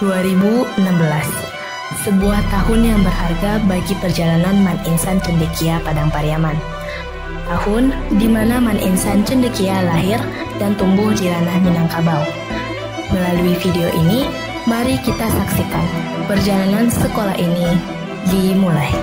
2016, sebuah tahun yang berharga bagi perjalanan Man Insan Cendekia Padang Pariaman. Tahun di mana Man Insan Cendekia lahir dan tumbuh di ranah Minangkabau. Melalui video ini, mari kita saksikan perjalanan sekolah ini dimulai.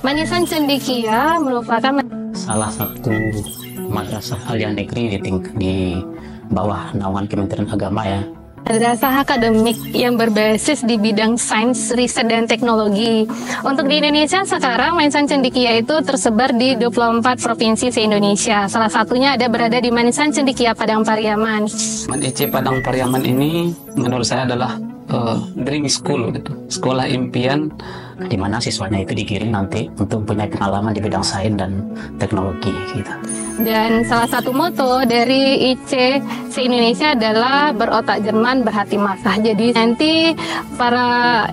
Man Insan Cendekia merupakan salah satu madrasah aliyah negeri di bawah naungan Kementerian Agama ya. madrasah akademik yang berbasis di bidang sains, riset, dan teknologi. Untuk di Indonesia sekarang, Man Insan Cendekia itu tersebar di 24 provinsi se-Indonesia. Salah satunya ada berada di Man Insan Cendekia Padang Pariaman. Man IC Padang Pariaman ini menurut saya adalah dream school gitu. Sekolah impian di mana siswanya itu dikirim nanti untuk punya pengalaman di bidang sains dan teknologi gitu. Dan salah satu moto dari IC se-Indonesia adalah berotak Jerman, berhati Makkah. Jadi nanti para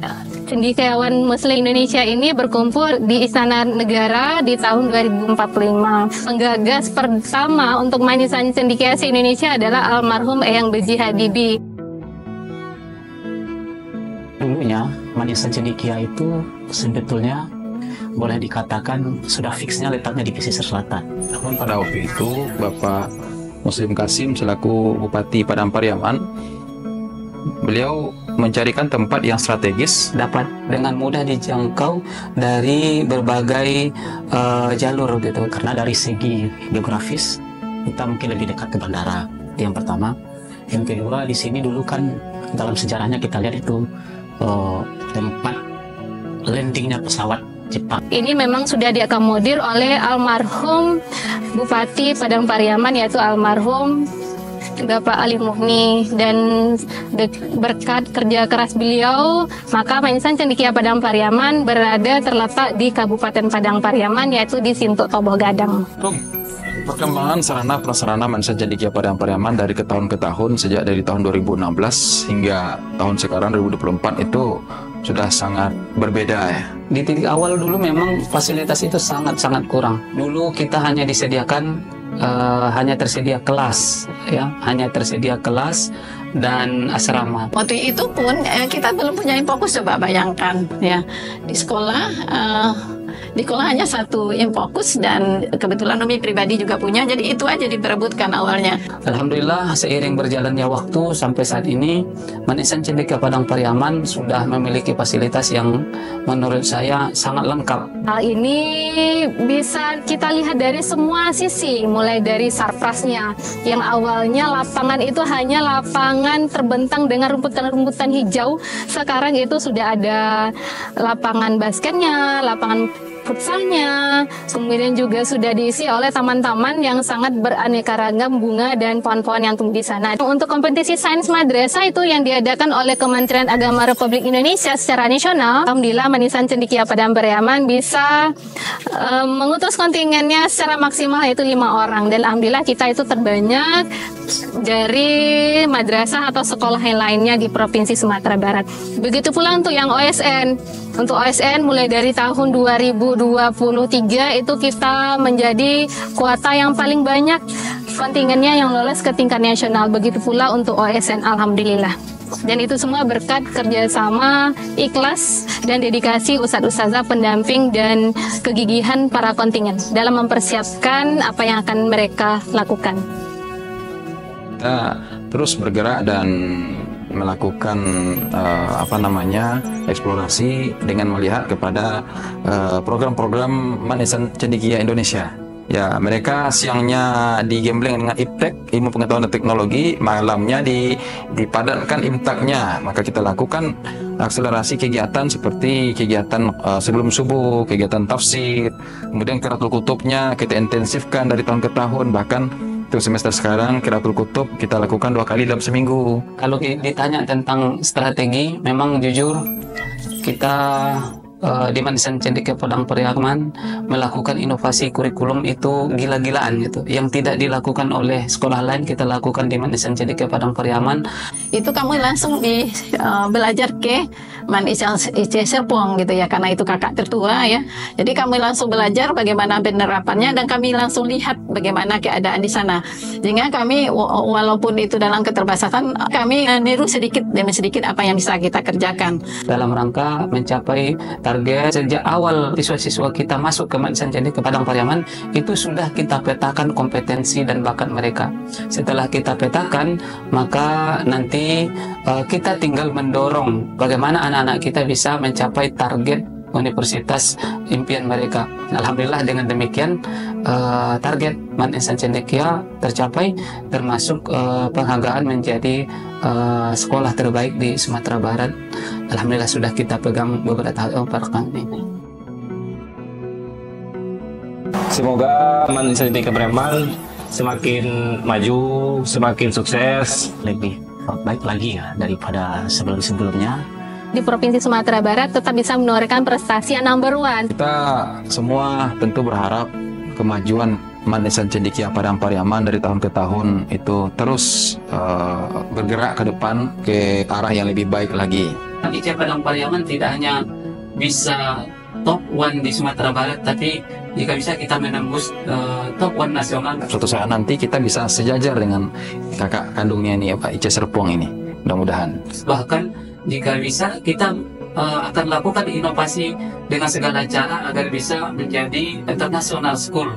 cendekiawan Muslim Indonesia ini berkumpul di Istana Negara di tahun 2045. Penggagas pertama untuk Man Insan Cendekia se-Indonesia adalah almarhum Eyang B.J. Habibie. Dulunya Man Insan Cendekia itu sebetulnya boleh dikatakan sudah fixnya letaknya di pesisir selatan. Namun pada waktu itu Bapak Muslim Kasim selaku Bupati Padang Pariaman, beliau mencarikan tempat yang strategis Dapat dengan mudah dijangkau dari berbagai jalur gitu. Karena dari segi geografis kita mungkin lebih dekat ke bandara. Itu yang pertama. Yang kedua, di sini dulu kan dalam sejarahnya kita lihat itu tempat landingnya pesawat Jepang. Ini memang sudah diakomodir oleh almarhum Bupati Padang Pariaman, yaitu almarhum Bapak Ali Muhni, dan berkat kerja keras beliau, maka Man Insan Cendekia Padang Pariaman terletak di Kabupaten Padang Pariaman, yaitu di Sintuk Toboh Gadang. perkembangan sarana prasarana Man Insan Cendekia Padang Pariaman dari ke tahun ke tahun, sejak dari tahun 2016 hingga tahun sekarang 2024 itu sudah sangat berbeda ya. Di titik awal dulu memang fasilitas itu sangat-sangat kurang. Dulu kita hanya disediakan hanya tersedia kelas ya, hanya tersedia kelas dan asrama. Waktu itu pun kita belum punya fokus, coba bayangkan ya, di sekolah Sekolah hanya satu yang fokus, dan kebetulan Umi pribadi juga punya, jadi itu aja diperebutkan awalnya. Alhamdulillah, seiring berjalannya waktu sampai saat ini, Man Ihsan Cendekia Padang Pariaman sudah memiliki fasilitas yang menurut saya sangat lengkap. Hal ini bisa kita lihat dari semua sisi, mulai dari sarprasnya yang awalnya lapangan itu hanya lapangan terbentang dengan rumputan-rumputan hijau. Sekarang itu sudah ada lapangan basketnya, lapangan futsalnya, kemudian juga sudah diisi oleh taman-taman yang sangat beraneka ragam bunga dan pohon-pohon yang tumbuh di sana. Untuk kompetisi sains madrasah itu yang diadakan oleh Kementerian Agama Republik Indonesia secara nasional, alhamdulillah Man Ihsan Cendekia Padang Pariaman bisa mengutus kontingennya secara maksimal, yaitu 5 orang, dan alhamdulillah kita itu terbanyak dari madrasah atau sekolah yang lainnya di Provinsi Sumatera Barat. Begitu pula untuk yang OSN. Untuk OSN mulai dari tahun 2023 itu kita menjadi kuota yang paling banyak kontingennya yang lolos ke tingkat nasional. Begitu pula untuk OSN, alhamdulillah. Dan itu semua berkat kerjasama, ikhlas, dan dedikasi ustadz-ustazah pendamping dan kegigihan para kontingen dalam mempersiapkan apa yang akan mereka lakukan. Kita terus bergerak dan melakukan eksplorasi dengan melihat kepada program-program Man Ihsan Cendekia Indonesia. Ya, mereka siangnya digembleng dengan IPTEK, ilmu pengetahuan dan teknologi, malamnya dipadatkan IMTAK-nya. Maka kita lakukan akselerasi kegiatan seperti kegiatan sebelum subuh, kegiatan tafsir, kemudian Qiraatul Kutubnya kita intensifkan dari tahun ke tahun, bahkan untuk semester sekarang Qiraatul Kutub kita lakukan 2 kali dalam seminggu. Kalau ditanya tentang strategi, memang jujur kita di Man Ihsan Cendekia Padang Pariaman melakukan inovasi kurikulum itu gila-gilaan gitu. Yang tidak dilakukan oleh sekolah lain kita lakukan di Man Ihsan Cendekia Padang Pariaman. Itu kamu langsung belajar ke Man Ihsan IC Serpong gitu ya, karena itu kakak tertua ya. Jadi kami langsung belajar bagaimana penerapannya, dan kami langsung lihat bagaimana keadaan di sana. Sehingga kami walaupun itu dalam keterbatasan, kami niru sedikit demi sedikit apa yang bisa kita kerjakan. Dalam rangka mencapai target sejak awal siswa-siswa kita masuk ke Man Ihsan Cendekia Padang Pariaman, itu sudah kita petakan kompetensi dan bakat mereka. Setelah kita petakan, maka nanti kita tinggal mendorong bagaimana anak-anak kita bisa mencapai target universitas impian mereka. Alhamdulillah dengan demikian target Man Ihsan Cendekia tercapai, termasuk penghargaan menjadi sekolah terbaik di Sumatera Barat. Alhamdulillah sudah kita pegang beberapa tahun ini. Semoga Man Ihsan Cendekia Pariaman semakin maju, semakin sukses, Lebih baik lagi ya daripada sebelum-sebelumnya. Di Provinsi Sumatera Barat tetap bisa menorehkan prestasi yang number one. Kita semua tentu berharap kemajuan Man Ihsan Cendekia Padang Pariaman dari tahun ke tahun itu terus bergerak ke depan ke arah yang lebih baik lagi. IC Padang Pariaman tidak hanya bisa top 1 di Sumatera Barat, tapi jika bisa kita menembus top 1 nasional. Suatu saat nanti kita bisa sejajar dengan kakak kandungnya ini, Pak IC Serpong ini, mudah-mudahan. Bahkan jika bisa kita akan lakukan inovasi dengan segala cara agar bisa menjadi international school,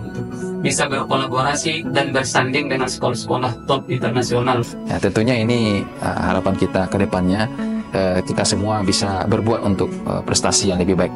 bisa berkolaborasi dan bersanding dengan sekolah-sekolah top internasional. Ya, tentunya ini harapan kita ke depannya, kita semua bisa berbuat untuk prestasi yang lebih baik.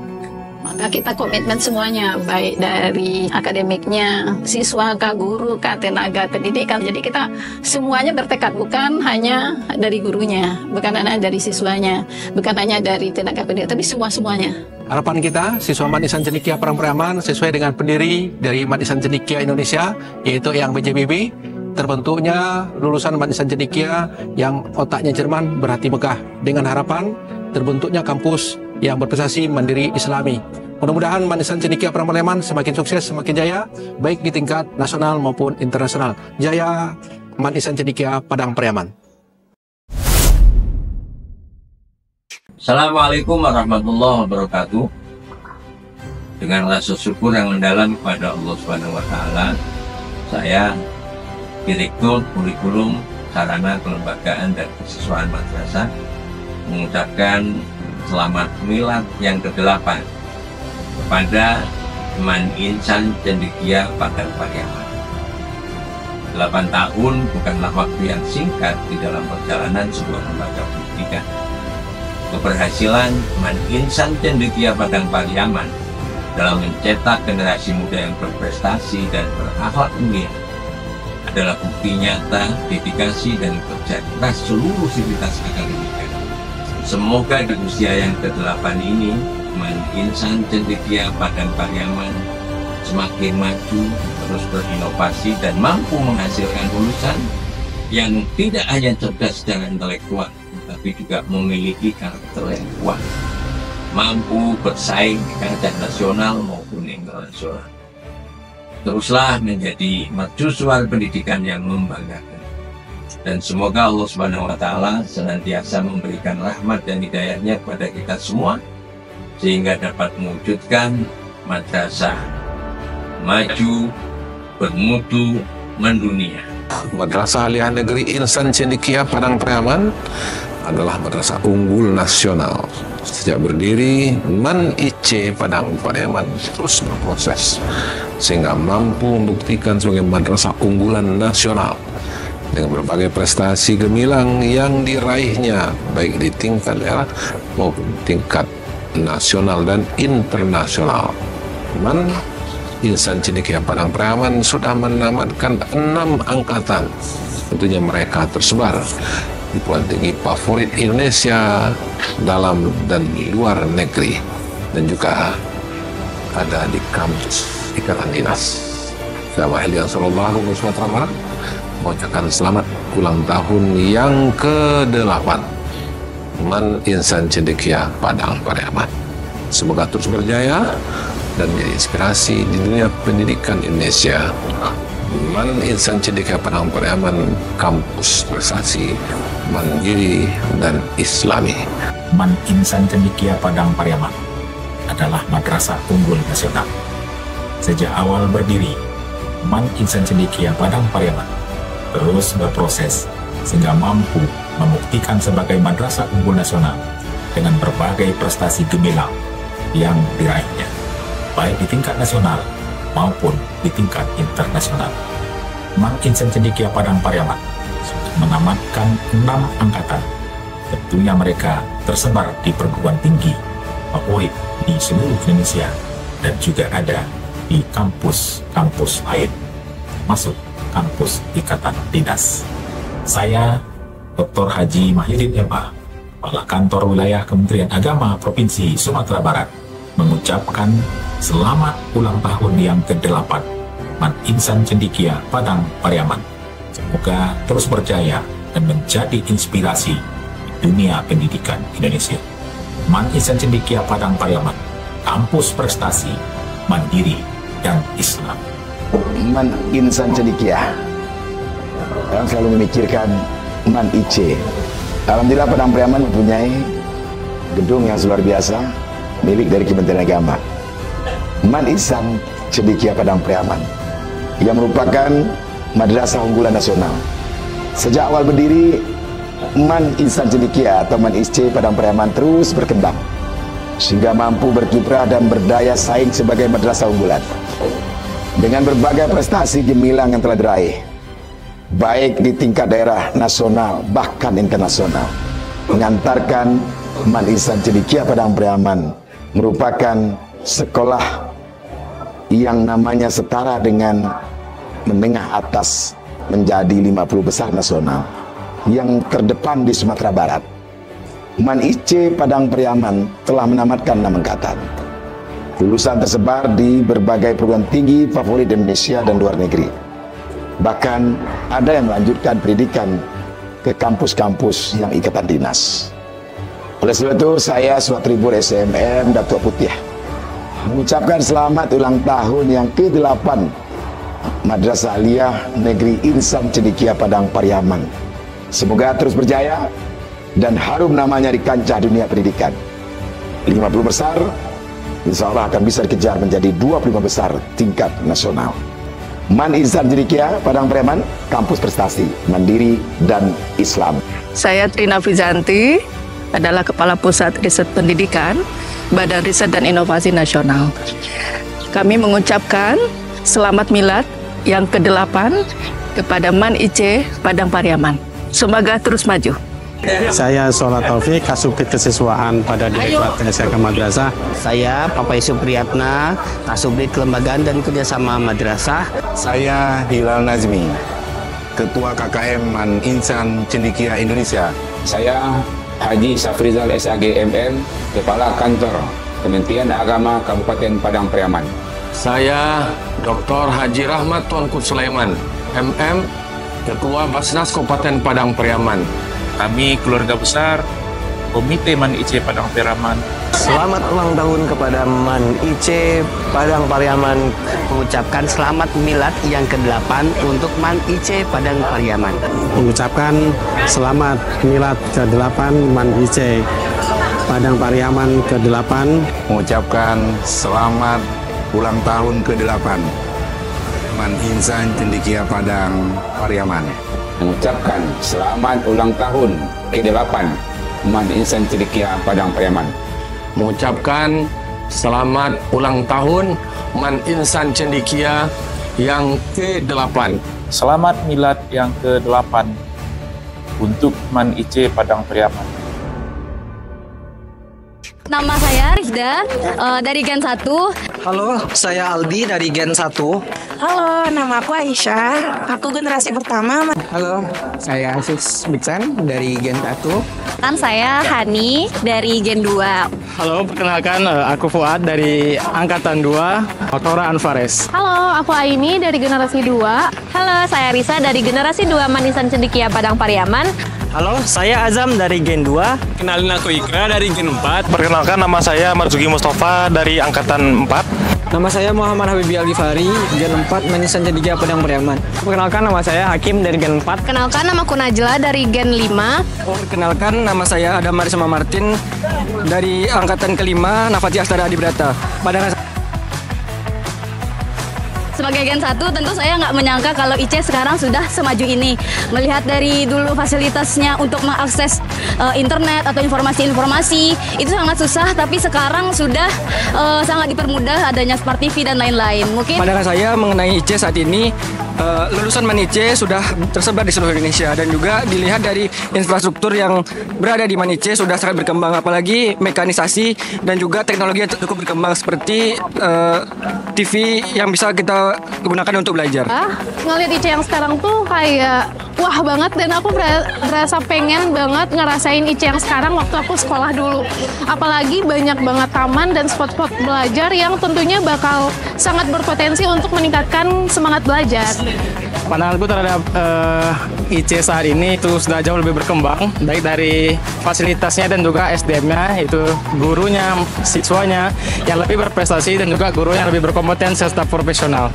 Maka kita komitmen semuanya, baik dari akademiknya, siswa, guru, tenaga pendidikan. Jadi kita semuanya bertekad, bukan hanya dari gurunya, bukan hanya dari siswanya, bukan hanya dari tenaga pendidikan, tapi semuanya. Harapan kita, siswa Man Ihsan Cendekia Padang Pariaman sesuai dengan pendiri dari Man Ihsan Cendekia Indonesia, yaitu yang BJBB, terbentuknya lulusan Man Ihsan Cendekia yang otaknya Jerman berhati megah, dengan harapan terbentuknya kampus yang berprestasi mandiri Islami. Mudah-mudahan Man Ihsan Cendekia Padang Pariaman semakin sukses, semakin jaya, baik di tingkat nasional maupun internasional. Jaya Man Ihsan Cendekia Padang Pariaman. Assalamualaikum warahmatullahi wabarakatuh. Dengan rasa syukur yang mendalam kepada Allah Subhanahu wa taala, saya Direktur Kurikulum Sarana Kelembagaan dan Kesiswaan Madrasah mengucapkan selamat milad yang ke-8 kepada Man Insan Cendekia Padang Pariaman. 8 tahun bukanlah waktu yang singkat di dalam perjalanan sebuah lembaga pendidikan. Keberhasilan Man Insan Cendekia Padang Pariaman dalam mencetak generasi muda yang berprestasi dan berakhlak mulia adalah bukti nyata dedikasi dan kerja keras seluruh sivitas akademika. Semoga di usia yang ke-8 ini, Man Insan Cendekia Padang Pariaman semakin maju, terus berinovasi dan mampu menghasilkan lulusan yang tidak hanya cerdas secara intelektual, tapi juga memiliki karakter yang kuat, mampu bersaing di kancah nasional maupun internasional. Teruslah menjadi mercusuar pendidikan yang membanggakan. Dan semoga Allah Subhanahu wa Ta'ala senantiasa memberikan rahmat dan hidayahnya kepada kita semua, sehingga dapat mewujudkan madrasah maju, bermutu, mendunia. Madrasah Aliyah Negeri Insan Cendekia Padang Pariaman adalah madrasah unggul nasional. Sejak berdiri, Man IC Padang Pariaman terus berproses sehingga mampu membuktikan sebagai madrasah unggulan nasional dengan berbagai prestasi gemilang yang diraihnya baik di tingkat daerah maupun tingkat nasional dan internasional. Man Insan Cendekia Padang Pariaman sudah menamatkan 6 angkatan. Tentunya mereka tersebar di perguruan tinggi favorit Indonesia dalam dan luar negeri, dan juga ada di kampus Ikatan Dinas. Saya Wahilian Sallallahu Alaihi Sumatera Barat mengucapkan selamat ulang tahun yang ke-8 Man Insan Cendekia Padang Pariaman. Semoga terus berjaya dan menjadi inspirasi di dunia pendidikan Indonesia. Man Insan Cendekia Padang Pariaman, kampus prestasi mandiri dan islami. Man Insan Cendekia Padang Pariaman adalah madrasah unggul nasional. Sejak awal berdiri, Man Insan Cendekia Padang Pariaman terus berproses sehingga mampu membuktikan sebagai madrasah unggul nasional dengan berbagai prestasi gemilang yang diraihnya, baik di tingkat nasional maupun di tingkat internasional. Man Insan Cendekia Padang Pariaman sudah menamatkan 6 angkatan. Tentunya mereka tersebar di perguruan tinggi favorit di seluruh Indonesia dan juga ada di kampus-kampus lain, masuk kampus Ikatan Dinas. Saya, Dr. Haji Mahyudin MA, Kepala Kantor Wilayah Kementerian Agama Provinsi Sumatera Barat, mengucapkan selamat ulang tahun yang ke-8 Man Insan Cendekia Padang Pariaman. Semoga terus berjaya dan menjadi inspirasi dunia pendidikan Indonesia. Man Insan Cendekia Padang Pariaman, kampus prestasi, mandiri, dan Islam. Man Insan Cendekia, orang selalu memikirkan Man IC. Alhamdulillah Padang Pariaman mempunyai gedung yang luar biasa milik dari Kementerian Agama. Man Insan Cendekia Padang Pariaman yang merupakan madrasah unggulan nasional. Sejak awal berdiri, Man Insan Cendekia atau Man IC Padang Pariaman terus berkembang sehingga mampu berkiprah dan berdaya saing sebagai madrasah unggulan dengan berbagai prestasi gemilang yang telah diraih baik di tingkat daerah, nasional, bahkan internasional, mengantarkan Man Insan Cendekia Padang Pariaman merupakan sekolah yang namanya setara dengan menengah atas menjadi 50 besar nasional yang terdepan di Sumatera Barat. Man IC Padang Pariaman telah menamatkan 6 angkatan. Lulusan tersebar di berbagai perguruan tinggi favorit Indonesia dan luar negeri. Bahkan ada yang melanjutkan pendidikan ke kampus-kampus yang Ikatan Dinas. Oleh sebab itu, saya Suatribur SMM Datuk Putih mengucapkan selamat ulang tahun yang ke-8 Madrasah Aliyah Negeri Insan Cendekia Padang Pariaman. Semoga terus berjaya dan harum namanya di kancah dunia pendidikan. 50 besar, insya Allah akan bisa dikejar menjadi 25 besar tingkat nasional. Man Insan Cendekia Padang Pariaman, kampus prestasi, mandiri, dan Islam. Saya Trina Fizanti, adalah Kepala Pusat Riset Pendidikan, Badan Riset dan Inovasi Nasional. kami mengucapkan selamat milad yang ke-8 kepada Man IC Padang Pariaman. Semoga terus maju. Saya Sholat Taufik, Kasubdit Kesiswaan pada Direktorat SMK Madrasah. Saya Papa Yusuf Priyatna, Kasubdit Kelembagaan dan Kerjasama Madrasah. Saya Hilal Nazmi, Ketua KKM Man Insan Cendekia Indonesia. Saya Haji Safrizal SAG MM, Kepala Kantor Kementerian Agama Kabupaten Padang Pariaman. Saya Dr. Haji Rahmat Tuanku Sulaiman, MM, Ketua Basnas Kabupaten Padang Pariaman. Kami keluarga besar Komite Man IC Padang Pariaman. Selamat ulang tahun kepada Man IC Padang Pariaman. Mengucapkan selamat milad yang ke-8 untuk Man IC Padang Pariaman. Mengucapkan selamat milad ke-8 Man IC Padang Pariaman ke-8. Mengucapkan selamat ulang tahun ke-8 Man Insan Cendekia Padang Pariaman. Mengucapkan selamat ulang tahun ke-8 Man Insan Cendekia Padang Pariaman. Mengucapkan selamat ulang tahun Man Insan Cendekia yang ke-8. Selamat milad yang ke-8 untuk Man IC Padang Pariaman. Nama saya Rizda dari Gen 1. Halo, saya Aldi dari Gen 1. Halo, nama aku Aisyah. Aku generasi pertama. Halo, saya Asis Biksan dari Gen 1. Dan saya Hani dari Gen 2. Halo, perkenalkan aku Fuad dari Angkatan 2, Tora Anfares. Halo, aku Aini dari generasi 2. Halo, saya Risa dari generasi 2 Man Insan Cendekia Padang Pariaman. Halo, saya Azam dari Gen 2. Kenalin aku Ikra dari Gen 4. Perkenalkan, nama saya Marzuki Mustafa dari Angkatan 4. Nama saya Muhammad Habibi Alifari, Gen 4 Man Insan Cendekia Padang Pariaman. Perkenalkan, nama saya Hakim dari Gen 4. Kenalkan, nama aku Najla dari Gen 5. Perkenalkan, nama saya Adam Marisma Martin dari Angkatan ke-5 Nafati Astara Adibrata. Sebagai Gen 1 tentu saya nggak menyangka kalau IC sekarang sudah semaju ini. Melihat dari dulu fasilitasnya untuk mengakses internet atau informasi-informasi itu sangat susah, tapi sekarang sudah sangat dipermudah adanya Smart TV dan lain-lain. Mungkin pandangan saya mengenai IC saat ini, lulusan Man IC sudah tersebar di seluruh Indonesia, dan juga dilihat dari infrastruktur yang berada di Man IC sudah sangat berkembang, apalagi mekanisasi dan juga teknologi yang cukup berkembang seperti TV yang bisa kita gunakan untuk belajar. Ngeliat IC yang sekarang tuh kayak wah banget, dan aku berasa pengen banget ngerasain IC yang sekarang waktu aku sekolah dulu. Apalagi banyak banget taman dan spot-spot belajar yang tentunya bakal sangat berpotensi untuk meningkatkan semangat belajar. Pandanganku terhadap IC saat ini itu sudah jauh lebih berkembang, baik dari fasilitasnya dan juga SDM-nya, itu gurunya, siswanya yang lebih berprestasi dan juga guru yang lebih berkompeten serta profesional.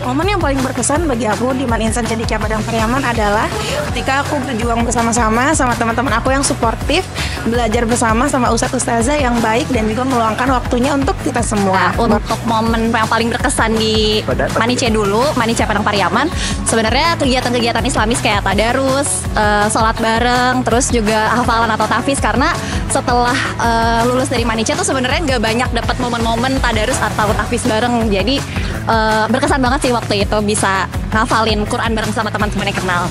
Momen yang paling berkesan bagi aku di Man Insan Cendekia Padang Pariaman adalah ketika aku berjuang bersama-sama sama teman-teman aku yang suportif, belajar bersama sama ustadz-ustazah yang baik dan juga meluangkan waktunya untuk kita semua. Nah, untuk momen yang paling berkesan di Man IC dulu, Man IC Padang Pariaman, sebenarnya kegiatan-kegiatan Islamis kayak tadarus, sholat bareng, terus juga hafalan atau tahfiz, karena setelah lulus dari Man IC tuh sebenarnya nggak banyak dapat momen-momen tadarus atau tahfiz bareng. Jadi berkesan banget sih waktu itu bisa ngafalin Quran bareng sama teman-teman yang kenal.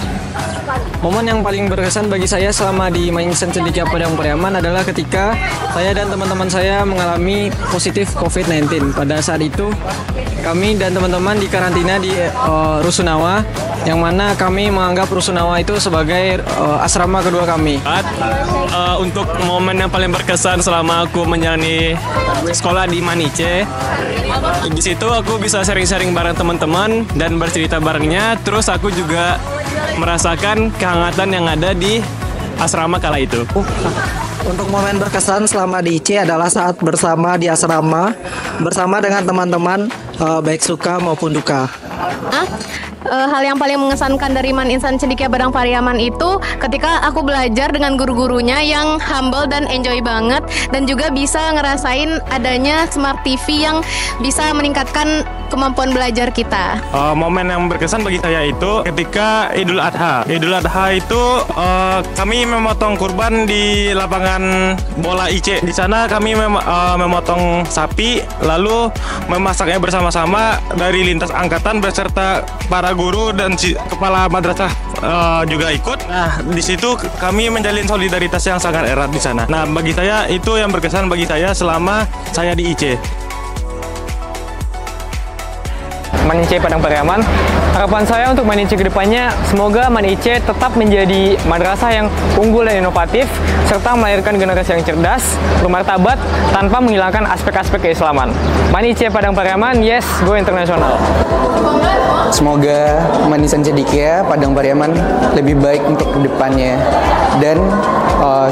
Momen yang paling berkesan bagi saya selama di Man Insan Cendekia Padang Pariaman adalah ketika saya dan teman-teman saya mengalami positif COVID-19. Pada saat itu kami dan teman-teman dikarantina di Rusunawa, yang mana kami menganggap Rusunawa itu sebagai asrama kedua kami. Untuk momen yang paling berkesan selama aku menjalani sekolah di Man IC, di situ aku bisa sharing-sharing bareng teman-teman dan bercerita barengnya. Terus aku juga merasakan kehangatan yang ada di asrama kala itu. Untuk momen berkesan selama di IC adalah saat bersama di asrama bersama dengan teman-teman, baik suka maupun duka. hal yang paling mengesankan dari Man Insan Cendekia Padang Pariaman itu ketika aku belajar dengan guru-gurunya yang humble dan enjoy banget, dan juga bisa ngerasain adanya Smart TV yang bisa meningkatkan kemampuan belajar kita. Momen yang berkesan bagi saya itu ketika Idul Adha. Idul Adha itu kami memotong kurban di lapangan bola IC. Di sana kami memotong sapi, lalu memasaknya bersama-sama dari lintas angkatan beserta para guru dan kepala madrasah juga ikut. Nah, di situ kami menjalin solidaritas yang sangat erat di sana. Nah, bagi saya itu yang berkesan bagi saya selama saya di IC. Man IC Padang Pariaman. Harapan saya untuk Man IC kedepannya, semoga Man IC tetap menjadi madrasah yang unggul dan inovatif, serta melahirkan generasi yang cerdas, bermartabat, tanpa menghilangkan aspek-aspek keislaman. Man IC Padang Pariaman, yes, go internasional. Semoga Man Insan Cendekia Padang Pariaman lebih baik untuk kedepannya, dan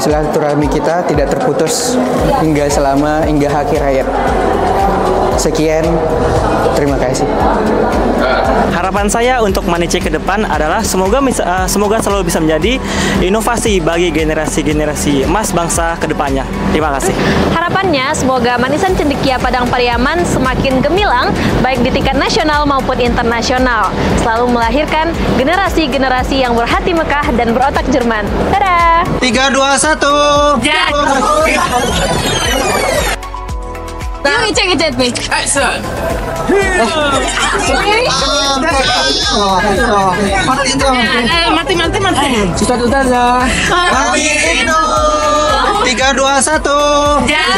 silaturahmi kita tidak terputus hingga akhir hayat. Sekian, terima kasih. Harapan saya untuk Man IC ke depan adalah semoga selalu bisa menjadi inovasi bagi generasi-generasi emas bangsa ke depannya. Terima kasih. Harapannya semoga Man Insan Cendekia Padang Pariaman semakin gemilang baik di tingkat nasional maupun internasional, selalu melahirkan generasi-generasi yang berhati Mekah dan berotak Jerman. Dadah. 3, 2, 1. Yuk ngecek nih. Action. Mati. Ustaz ya. 3, 2, 1. Jangan